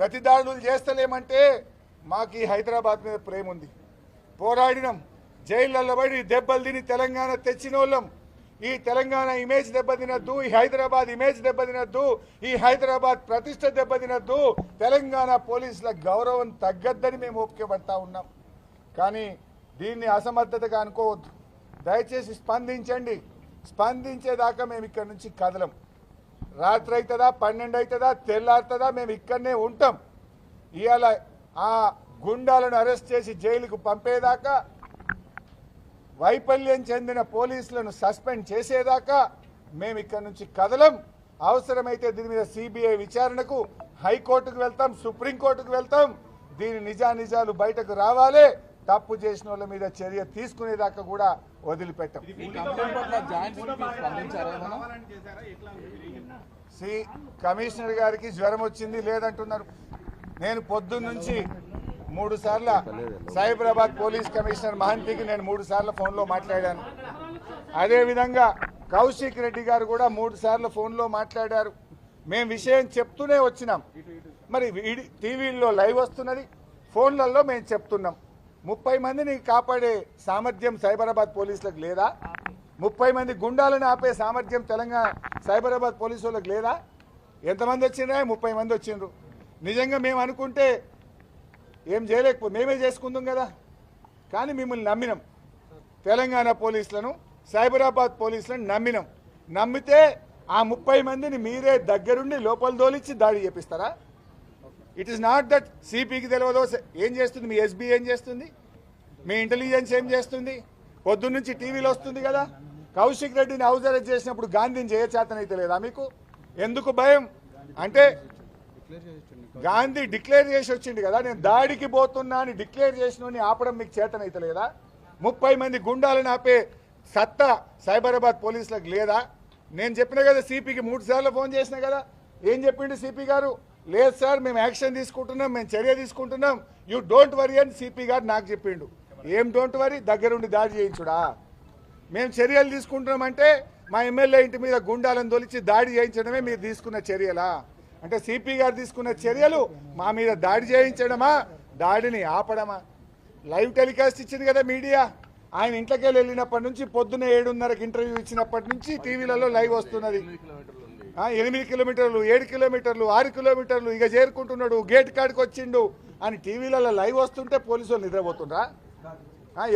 ప్రతిదాడులు చేస్తలేమంటే మాకు ఈ హైదరాబాద్ మీద ప్రేమ ఉంది. పోరాడినాం, జైళ్ళల్లో పడి దెబ్బలు తిని తెలంగాణ తెచ్చిన వాళ్ళం. ఈ తెలంగాణ ఇమేజ్ దెబ్బతినద్దు, ఈ హైదరాబాద్ ఇమేజ్ దెబ్బతినద్దు, ఈ హైదరాబాద్ ప్రతిష్ట దెబ్బతినద్దు, తెలంగాణ పోలీసుల గౌరవం తగ్గద్దని మేము ఓపిక పడతా ఉన్నాం. కానీ దీన్ని అసమర్థతగా అనుకోవద్దు. దయచేసి స్పందించండి. స్పందించేదాకా మేము ఇక్కడ నుంచి కదలం. రాత్రి అవుతుందా, 12 అవుతుందా, తెల్లారుతుందా, మేము ఇక్కడనే ఉంటాం. ఇవాళ ఆ గుండాలను అరెస్ట్ చేసి జైలుకు పంపేదాకా, వైఫల్యం చెందిన పోలీసులను సస్పెండ్ చేసేదాకా మేము ఇక్కడ నుంచి కదలం. అవసరమైతే దీని మీద సిబిఐ విచారణకు హైకోర్టుకు వెళ్తాం, సుప్రీంకోర్టుకు వెళ్తాం. దీని నిజానిజాలు బయటకు రావాలి. తప్పు చేసిన వాళ్ళ మీద చర్య తీసుకునేదాకా కూడా వదిలిపెట్టాం. కమిషనర్ గారికి జ్వరం వచ్చింది లేదంటున్నారు. నేను పొద్దున్న నుంచి 3 సార్లు సైబరాబాద్ పోలీస్ కమిషనర్ మహంతికి నేను 3 సార్లు ఫోన్లో మాట్లాడాను. అదేవిధంగా కౌశిక్ రెడ్డి గారు కూడా 3 సార్లు ఫోన్లో మాట్లాడారు. మేము విషయం చెప్తూనే వచ్చినాం. మరి టీవీల్లో లైవ్ వస్తున్నది, ఫోన్లలో మేము చెప్తున్నాం. 30 మందిని కాపాడే సామర్థ్యం సైబరాబాద్ పోలీసులకు లేదా? 30 మంది గుండాలను ఆపే సామర్థ్యం తెలంగాణ సైబరాబాద్ పోలీసు వాళ్ళకి లేదా? ఎంతమంది వచ్చిండ్రా? 30 మంది వచ్చిండ్రు. నిజంగా మేము అనుకుంటే ఏం చేయలేకపో, మేమే చేసుకుందాం కదా. కానీ మిమ్మల్ని నమ్మినాం, తెలంగాణ పోలీసులను, సైబరాబాద్ పోలీసులను నమ్మినాం. నమ్మితే ఆ 30 మందిని మీరే దగ్గరుండి లోపల దోలిచ్చి దాడి చేపిస్తారా? ఇట్ ఈస్ నాట్ దట్ సిపికి తెలియదో ఏం చేస్తుంది, మీ ఎస్బీ ఏం చేస్తుంది, మీ ఇంటెలిజెన్స్ ఏం చేస్తుంది. పొద్దున్న నుంచి టీవీలో వస్తుంది కదా. కౌశిక్ రెడ్డిని హౌస్ అరెస్ట్ చేసినప్పుడు గాంధీని చేయచేతనైతే లేదా మీకు? ఎందుకు భయం అంటే, గాంధీ డిక్లేర్ చేసి వచ్చింది కదా, నేను దాడికి పోతున్నా అని డిక్లేర్ చేసిన ఆపడం మీకు చేతనైతే లేదా? 30 మంది గుండాలను ఆపే సత్తా సైబరాబాద్ పోలీసులకు లేదా? నేను చెప్పిన కదా, సిపికి 3 సార్లు ఫోన్ చేసిన కదా. ఏం చెప్పిండు సిపి గారు? లేదు సార్, మేము యాక్షన్ తీసుకుంటున్నాం, మేము చర్య తీసుకుంటున్నాం, యూ డోంట్ వరీ అని సిపి గారు నాకు చెప్పిండు. ఏం డోంట్ వరీ? దగ్గరుండి దాడి చేయించుడా? మేము చర్యలు తీసుకుంటున్నామంటే మా ఎమ్మెల్యే ఇంటి మీద గుండాలను తొలిచి దాడి చేయించడమే మీరు తీసుకున్న చర్యలా? అంటే సిపి గారు తీసుకున్న చర్యలు మా మీద దాడి చేయించడమా, దాడిని ఆపడమా? లైవ్ టెలికాస్ట్ ఇచ్చింది కదా మీడియా. ఆయన ఇంట్లోకి వెళ్ళినప్పటి నుంచి పొద్దున్న 7:30కి ఇంటర్వ్యూ ఇచ్చినప్పటి నుంచి టీవీలలో లైవ్ వస్తున్నది. 8 కిలోమీటర్లు, 7 కిలోమీటర్లు, 6 కిలోమీటర్లు, ఇక చేరుకుంటున్నాడు, గేట్ కాడికి వచ్చిండు అని టీవీలలో లైవ్ వస్తుంటే పోలీసు వాళ్ళు నిద్రపోతుండ్రా?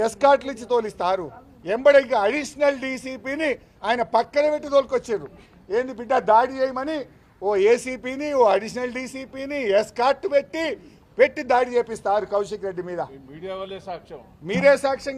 ఎస్కాట్లు ఇచ్చి తోలిస్తారు. ఎంబడి ఇంకా అడిషనల్ డీసీపీని ఆయన పక్కన పెట్టి తోలుకొచ్చారు. ఏంది బిడ్డ దాడి చేయమని ఓ ఏసీపీని, ఓ అడిషనల్ డీసీపీని ఎస్కాట్ పెట్టి దాడి చేపిస్తారు కౌశిక్ రెడ్డి మీద. మీరే సాక్ష్యం